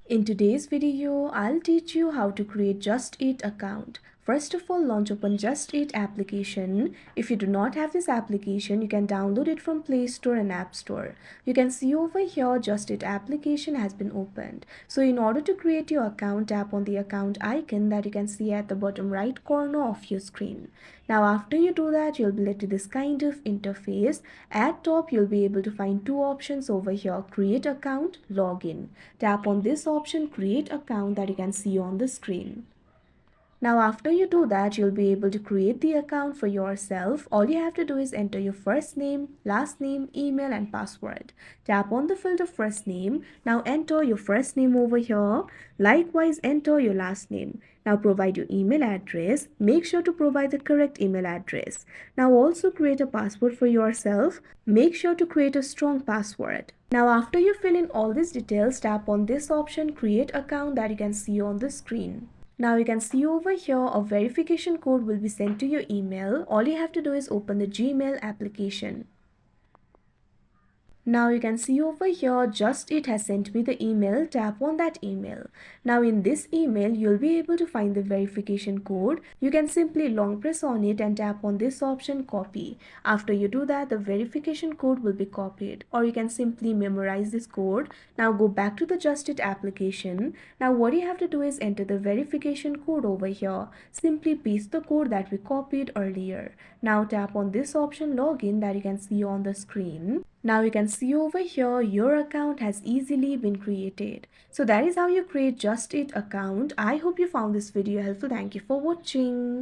In today's video, I'll teach you how to create Just Eat account. First of all, launch open Just Eat application. If you do not have this application, you can download it from Play Store and App Store. You can see over here Just Eat application has been opened. So in order to create your account, tap on the account icon that you can see at the bottom right corner of your screen. Now after you do that, you'll be led to this kind of interface. At top, you'll be able to find two options over here: create account, login. Tap on this option, create account, that you can see on the screen. Now after you do that, you'll be able to create the account for yourself. All you have to do is enter your first name, last name, email and password. Tap on the field of first name. Now enter your first name over here. Likewise, enter your last name. Now provide your email address. Make sure to provide the correct email address. Now also create a password for yourself. Make sure to create a strong password. Now after you fill in all these details, tap on this option, create account, that you can see on the screen. Now you can see over here a verification code will be sent to your email. All you have to do is open the Gmail application. Now you can see over here Just It has sent me the email. Tap on that email. Now in this email you'll be able to find the verification code. You can simply long press on it and tap on this option, copy. After you do that, the verification code will be copied, or you can simply memorize this code. Now go back to the Just It application. Now what you have to do is enter the verification code over here. Simply paste the code that we copied earlier. Now tap on this option, login, that you can see on the screen. Now you can see over here your account has easily been created. So that is how you create Just Eat account. I hope you found this video helpful. Thank you for watching.